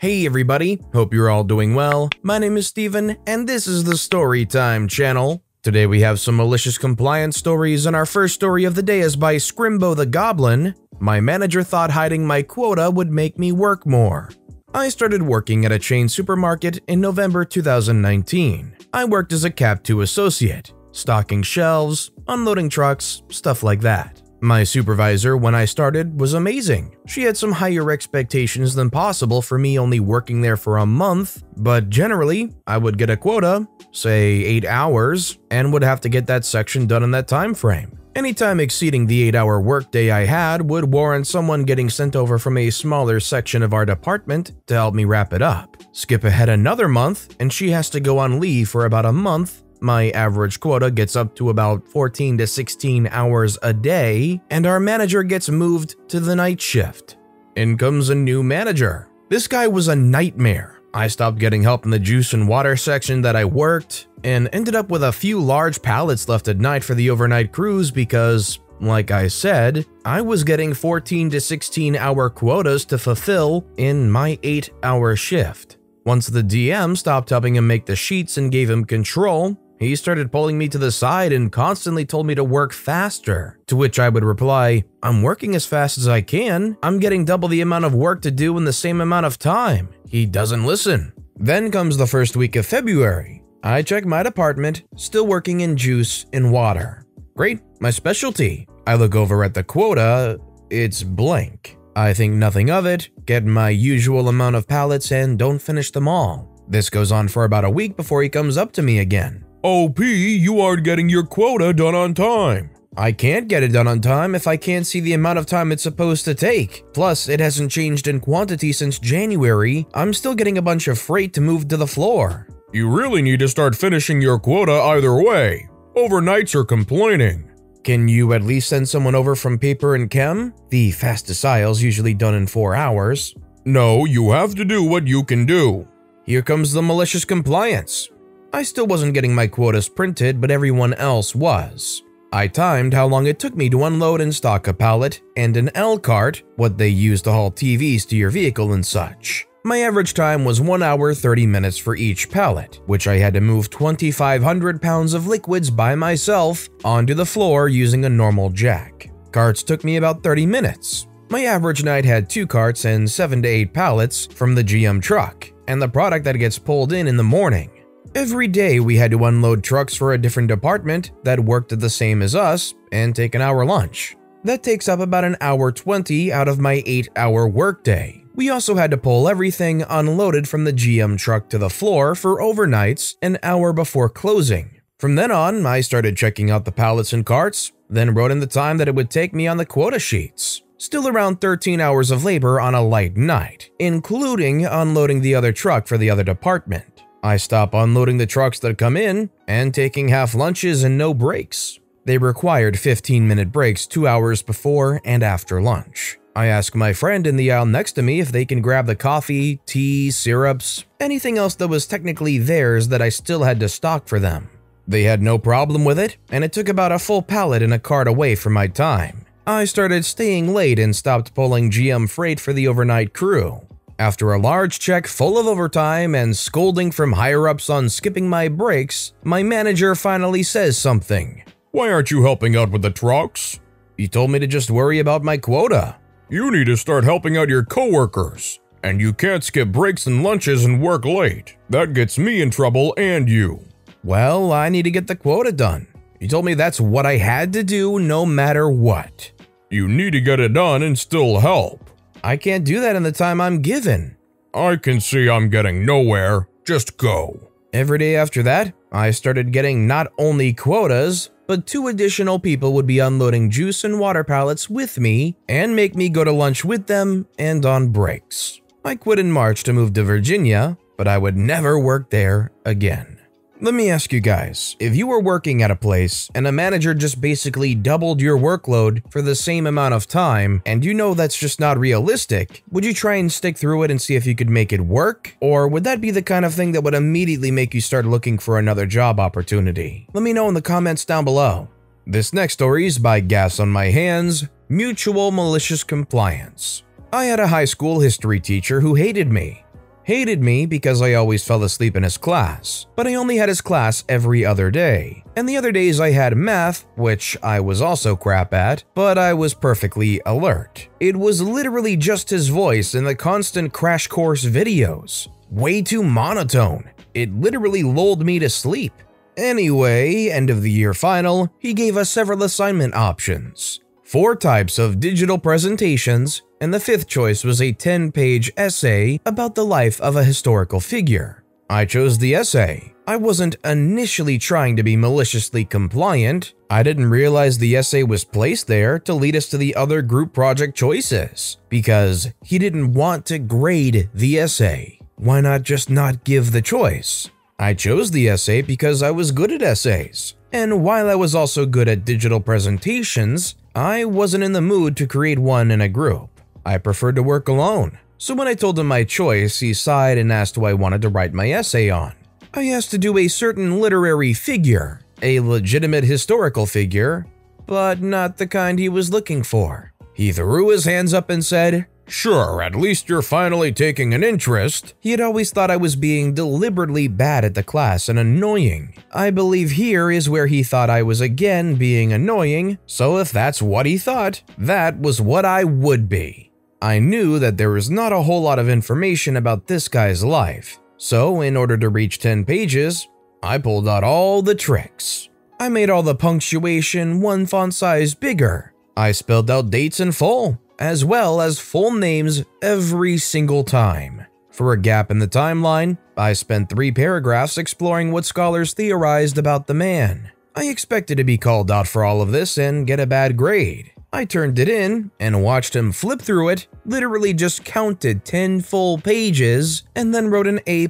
Hey everybody, hope you're all doing well. My name is Steven, and this is the Storytime channel. Today we have some malicious compliance stories, and our first story of the day is by Scrimbo the Goblin. My manager thought hiding my quota would make me work more. I started working at a chain supermarket in November 2019. I worked as a Cap 2 associate, stocking shelves, unloading trucks, stuff like that. My supervisor when I started was amazing. She had some higher expectations than possible for me only working there for a month, but generally, I would get a quota, say 8 hours, and would have to get that section done in that time frame. Anytime exceeding the 8-hour workday I had would warrant someone getting sent over from a smaller section of our department to help me wrap it up. Skip ahead another month, and she has to go on leave for about a month. My average quota gets up to about 14 to 16 hours a day, and our manager gets moved to the night shift. In comes a new manager. This guy was a nightmare. I stopped getting help in the juice and water section that I worked, and ended up with a few large pallets left at night for the overnight cruise because, like I said, I was getting 14 to 16 hour quotas to fulfill in my 8-hour shift. Once the DM stopped helping him make the sheets and gave him control, he started pulling me to the side and constantly told me to work faster, to which I would reply, "I'm working as fast as I can. I'm getting double the amount of work to do in the same amount of time." He doesn't listen. Then comes the first week of February. I check my department, still working in juice and water. Great, my specialty. I look over at the quota, it's blank. I think nothing of it, get my usual amount of pallets and don't finish them all. This goes on for about a week before he comes up to me again. "OP, you aren't getting your quota done on time." I can't get it done on time if I can't see the amount of time it's supposed to take. Plus, it hasn't changed in quantity since January. I'm still getting a bunch of freight to move to the floor. "You really need to start finishing your quota either way. Overnights are complaining." Can you at least send someone over from paper and chem? The fastest aisle's usually done in 4 hours. "No, you have to do what you can do." Here comes the malicious compliance. I still wasn't getting my quotas printed, but everyone else was. I timed how long it took me to unload and stock a pallet and an L cart, what they use to haul TVs to your vehicle and such. My average time was 1 hour 30 minutes for each pallet, which I had to move 2,500 pounds of liquids by myself onto the floor using a normal jack. Carts took me about 30 minutes. My average night had 2 carts and 7 to 8 pallets from the GM truck, and the product that gets pulled in the morning. Every day we had to unload trucks for a different department that worked the same as us and take an hour lunch. That takes up about an hour 20 out of my 8-hour workday. We also had to pull everything unloaded from the GM truck to the floor for overnights an hour before closing. From then on, I started checking out the pallets and carts, then wrote in the time that it would take me on the quota sheets. Still around 13 hours of labor on a light night, including unloading the other truck for the other department. I stop unloading the trucks that come in and taking half lunches and no breaks. They required 15-minute breaks 2 hours before and after lunch. I ask my friend in the aisle next to me if they can grab the coffee, tea, syrups, anything else that was technically theirs that I still had to stock for them. They had no problem with it, and it took about a full pallet and a cart away from my time. I started staying late and stopped pulling GM freight for the overnight crew. After a large check full of overtime and scolding from higher-ups on skipping my breaks, my manager finally says something. "Why aren't you helping out with the trucks?" He told me to just worry about my quota. "You need to start helping out your coworkers. And you can't skip breaks and lunches and work late. That gets me in trouble and you." Well, I need to get the quota done. He told me that's what I had to do no matter what. "You need to get it done and still help." I can't do that in the time I'm given. "I can see I'm getting nowhere. Just go." Every day after that, I started getting not only quotas, but 2 additional people would be unloading juice and water pallets with me and make me go to lunch with them and on breaks. I quit in March to move to Virginia, but I would never work there again. Let me ask you guys, if you were working at a place and a manager just basically doubled your workload for the same amount of time, and you know that's just not realistic, would you try and stick through it and see if you could make it work? Or would that be the kind of thing that would immediately make you start looking for another job opportunity? Let me know in the comments down below. This next story is by Gas on My Hands, Mutal Malicious Compliance. I had a high school history teacher who hated me. hated me because I always fell asleep in his class, but I only had his class every other day. And the other days I had math, which I was also crap at, but I was perfectly alert. It was literally just his voice and the constant crash course videos. Way too monotone. It literally lulled me to sleep. Anyway, end of the year final, he gave us several assignment options. 4 types of digital presentations, and the 5th choice was a 10-page essay about the life of a historical figure. I chose the essay. I wasn't initially trying to be maliciously compliant. I didn't realize the essay was placed there to lead us to the other group project choices, because he didn't want to grade the essay. Why not just not give the choice? I chose the essay because I was good at essays. And while I was also good at digital presentations, I wasn't in the mood to create one in a group. I preferred to work alone. So when I told him my choice, he sighed and asked who I wanted to write my essay on. I asked to do a certain literary figure, a legitimate historical figure, but not the kind he was looking for. He threw his hands up and said, "Sure, at least you're finally taking an interest." He had always thought I was being deliberately bad at the class and annoying. I believe here is where he thought I was again being annoying, so if that's what he thought, that was what I would be. I knew that there was not a whole lot of information about this guy's life, so in order to reach 10 pages, I pulled out all the tricks. I made all the punctuation 1 font size bigger. I spelled out dates in full, as well as full names every single time. For a gap in the timeline, I spent 3 paragraphs exploring what scholars theorized about the man. I expected to be called out for all of this and get a bad grade. I turned it in and watched him flip through it, literally just counted 10 full pages, and then wrote an A+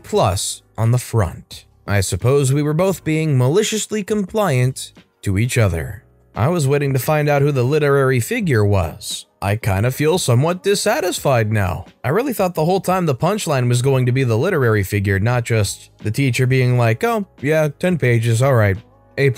on the front. I suppose we were both being maliciously compliant to each other. I was waiting to find out who the literary figure was. I kind of feel somewhat dissatisfied now. I really thought the whole time the punchline was going to be the literary figure, not just the teacher being like, "Oh, yeah, 10 pages, alright, A+.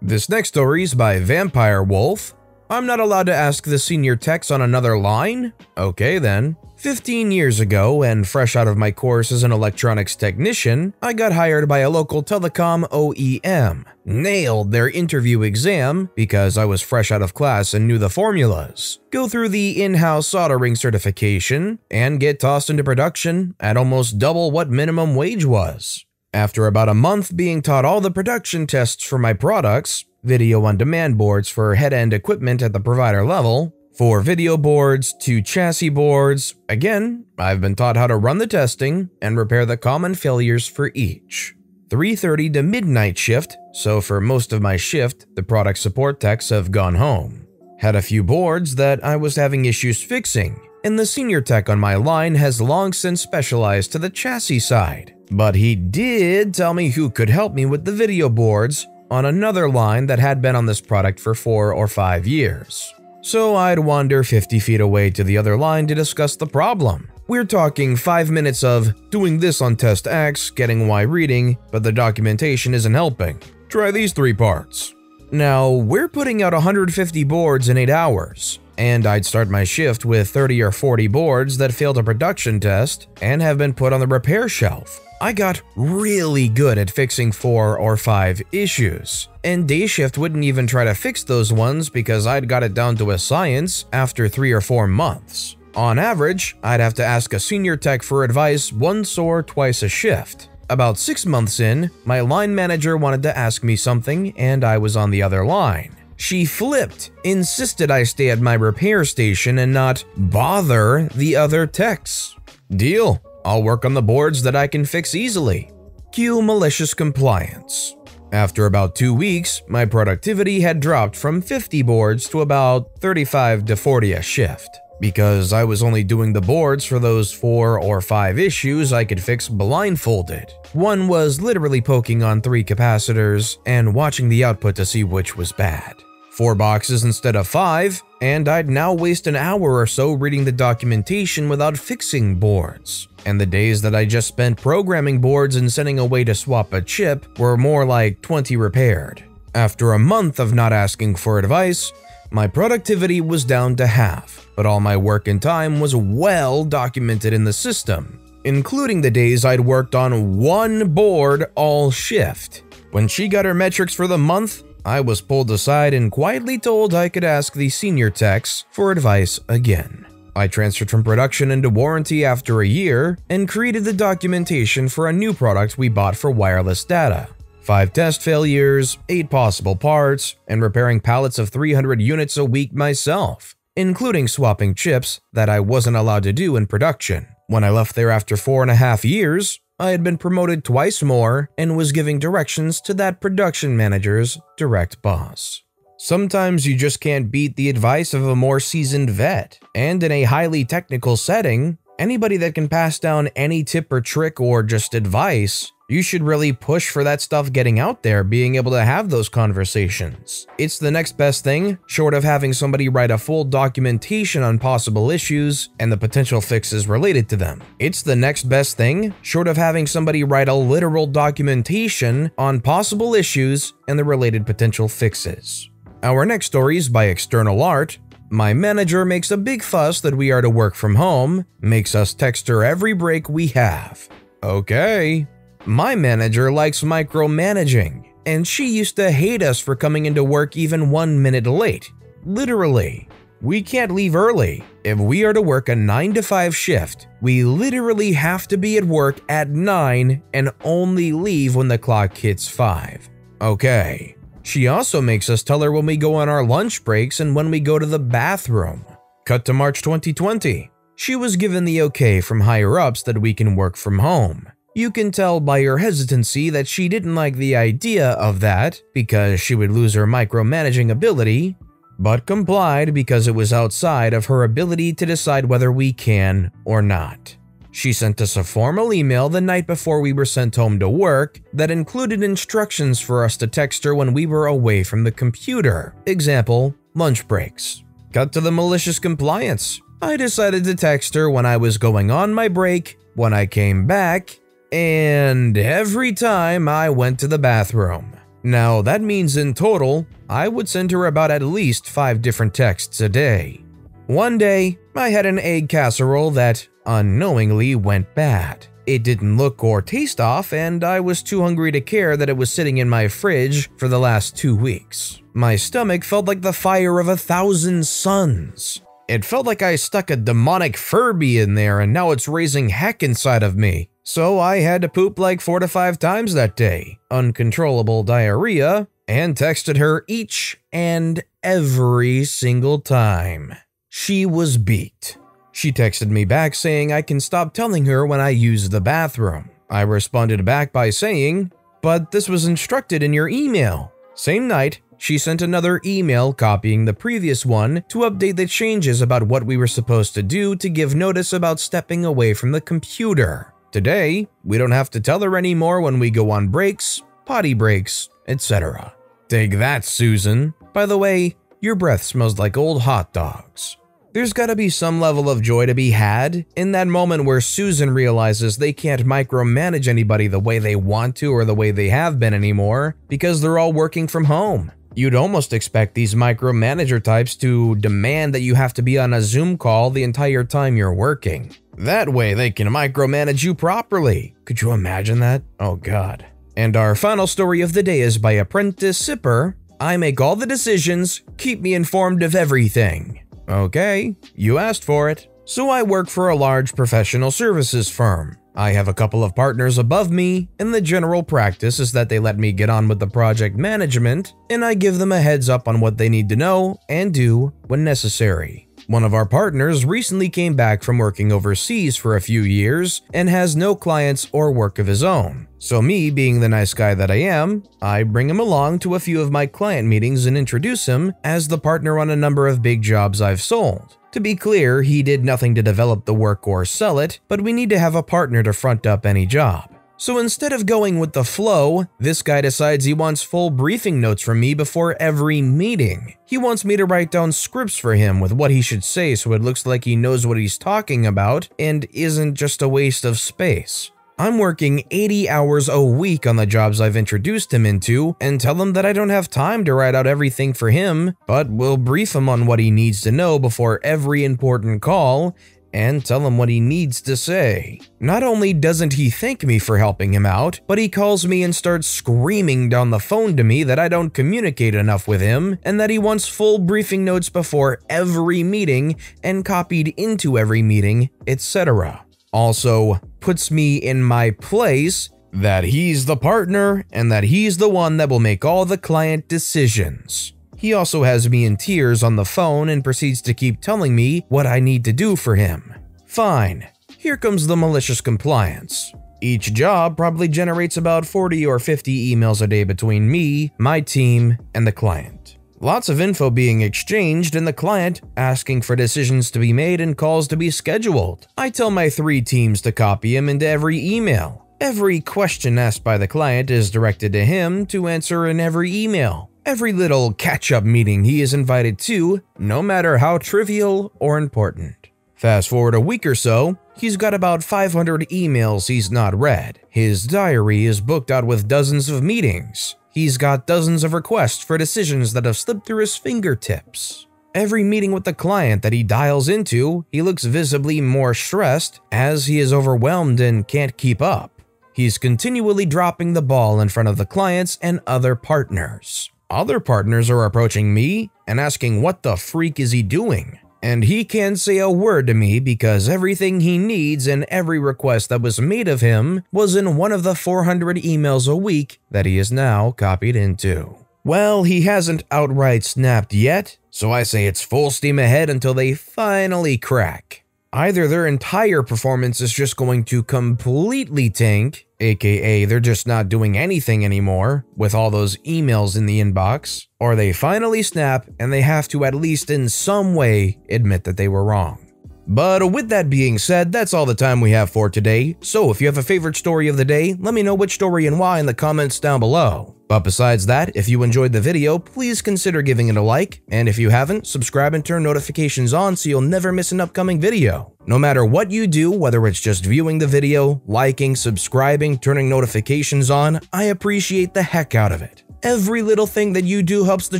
This next story is by Vampire Wolf. I'm not allowed to ask the senior techs on another line? Okay then. 15 years ago, and fresh out of my course as an electronics technician, I got hired by a local telecom OEM. Nailed their interview exam because I was fresh out of class and knew the formulas. Go through the in-house soldering certification, and get tossed into production at almost double what minimum wage was. After about a month being taught all the production tests for my products, video on demand boards for head-end equipment at the provider level, 4 video boards, 2 chassis boards. Again, I've been taught how to run the testing and repair the common failures for each. 3:30 to midnight shift, so for most of my shift, the product support techs have gone home. Had a few boards that I was having issues fixing, and the senior tech on my line has long since specialized to the chassis side. But he did tell me who could help me with the video boards on another line that had been on this product for 4 or 5 years. So I'd wander 50 feet away to the other line to discuss the problem. We're talking 5 minutes of doing this on test X, getting Y reading, but the documentation isn't helping. Try these 3 parts. Now, we're putting out 150 boards in 8 hours, and I'd start my shift with 30 or 40 boards that failed a production test and have been put on the repair shelf. I got really good at fixing 4 or 5 issues, and day shift wouldn't even try to fix those ones because I'd got it down to a science after 3 or 4 months. On average, I'd have to ask a senior tech for advice once or twice a shift. About 6 months in, my line manager wanted to ask me something and I was on the other line. She flipped, insisted I stay at my repair station and not bother the other techs. Deal. I'll work on the boards that I can fix easily. Cue malicious compliance. After about 2 weeks, my productivity had dropped from 50 boards to about 35 to 40 a shift. Because I was only doing the boards for those 4 or 5 issues I could fix blindfolded. One was literally poking on 3 capacitors and watching the output to see which was bad. 4 boxes instead of 5, and I'd now waste an hour or so reading the documentation without fixing boards. And the days that I just spent programming boards and sending away to swap a chip were more like 20 repaired. After a month of not asking for advice, my productivity was down to half, but all my work and time was well documented in the system. including the days I'd worked on one board all shift. When she got her metrics for the month, I was pulled aside and quietly told I could ask the senior techs for advice again. I transferred from production into warranty after a year and created the documentation for a new product we bought for wireless data. 5 test failures, 8 possible parts, and repairing pallets of 300 units a week myself, including swapping chips that I wasn't allowed to do in production. When I left there after 4.5 years, I had been promoted twice more and was giving directions to that production manager's direct boss. Sometimes you just can't beat the advice of a more seasoned vet, and in a highly technical setting, anybody that can pass down any tip or trick or just advice, you should really push for that stuff getting out there, being able to have those conversations. It's the next best thing, short of having somebody write a full documentation on possible issues and the potential fixes related to them. It's the next best thing, short of having somebody write a literal documentation on possible issues and the related potential fixes. Our next story is by External Art. My manager makes a big fuss that we are to work from home, makes us text her every break we have. Okay. My manager likes micromanaging, and she used to hate us for coming into work even 1 minute late. Literally. We can't leave early. If we are to work a 9 to 5 shift, we literally have to be at work at 9 and only leave when the clock hits 5. Okay. She also makes us tell her when we go on our lunch breaks and when we go to the bathroom. Cut to March 2020. She was given the okay from higher-ups that we can work from home. You can tell by her hesitancy that she didn't like the idea of that because she would lose her micromanaging ability, but complied because it was outside of her ability to decide whether we can or not. She sent us a formal email the night before we were sent home to work that included instructions for us to text her when we were away from the computer. Example, lunch breaks. Cut to the malicious compliance. I decided to text her when I was going on my break, when I came back, and every time I went to the bathroom. Now that means in total, I would send her about at least 5 different texts a day. One day, I had an egg casserole that unknowingly went bad. It didn't look or taste off, and I was too hungry to care that it was sitting in my fridge for the last 2 weeks. My stomach felt like the fire of 1,000 suns. It felt like I stuck a demonic Furby in there and now it's raising heck inside of me. So I had to poop like 4 to 5 times that day, uncontrollable diarrhea, and texted her each and every single time. She was beat. She texted me back saying I can stop telling her when I use the bathroom. I responded back by saying, "But this was instructed in your email." Same night, she sent another email copying the previous one to update the changes about what we were supposed to do to give notice about stepping away from the computer. Today, we don't have to tell her anymore when we go on breaks, potty breaks, etc. Take that, Susan. By the way, your breath smells like old hot dogs. There's gotta be some level of joy to be had in that moment where Susan realizes they can't micromanage anybody the way they want to or the way they have been anymore because they're all working from home. You'd almost expect these micromanager types to demand that you have to be on a Zoom call the entire time you're working. That way they can micromanage you properly. Could you imagine that? Oh god. And our final story of the day is by Apprentice Sipper. I make all the decisions, keep me informed of everything. Okay, you asked for it. So I work for a large professional services firm. I have a couple of partners above me, and the general practice is that they let me get on with the project management, and I give them a heads up on what they need to know and do when necessary. One of our partners recently came back from working overseas for a few years and has no clients or work of his own. So me, being the nice guy that I am, I bring him along to a few of my client meetings and introduce him as the partner on a number of big jobs I've sold. To be clear, he did nothing to develop the work or sell it, but we need to have a partner to front up any job. So instead of going with the flow, this guy decides he wants full briefing notes from me before every meeting. He wants me to write down scripts for him with what he should say so it looks like he knows what he's talking about and isn't just a waste of space. I'm working 80 hours a week on the jobs I've introduced him into and tell him that I don't have time to write out everything for him, but will brief him on what he needs to know before every important call, and tell him what he needs to say. Not only doesn't he thank me for helping him out, but he calls me and starts screaming down the phone to me that I don't communicate enough with him and that he wants full briefing notes before every meeting and copied into every meeting, etc. Also, puts me in my place that he's the partner and that he's the one that will make all the client decisions. He also has me in tears on the phone and proceeds to keep telling me what I need to do for him. Fine, here comes the malicious compliance. Each job probably generates about 40 or 50 emails a day between me, my team, and the client. Lots of info being exchanged and the client asking for decisions to be made and calls to be scheduled. I tell my 3 teams to copy him into every email. Every question asked by the client is directed to him to answer in every email. Every little catch-up meeting he is invited to, no matter how trivial or important. Fast forward a week or so, he's got about 500 emails he's not read. His diary is booked out with dozens of meetings. He's got dozens of requests for decisions that have slipped through his fingertips. Every meeting with the client that he dials into, he looks visibly more stressed as he is overwhelmed and can't keep up. He's continually dropping the ball in front of the clients and other partners. Other partners are approaching me and asking what the freak is he doing? And he can't say a word to me because everything he needs and every request that was made of him was in one of the 400 emails a week that he is now copied into. Well, he hasn't outright snapped yet, so I say it's full steam ahead until they finally crack. Either their entire performance is just going to completely tank, aka they're just not doing anything anymore with all those emails in the inbox, or they finally snap and they have to at least in some way admit that they were wrong. But with that being said, that's all the time we have for today, so if you have a favorite story of the day, let me know which story and why in the comments down below. But besides that, if you enjoyed the video, please consider giving it a like, and if you haven't, subscribe and turn notifications on so you'll never miss an upcoming video. No matter what you do, whether it's just viewing the video, liking, subscribing, turning notifications on, I appreciate the heck out of it. Every little thing that you do helps the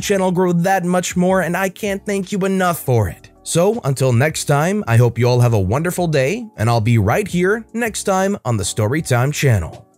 channel grow that much more, and I can't thank you enough for it. So, until next time, I hope you all have a wonderful day, and I'll be right here next time on the Storytime channel.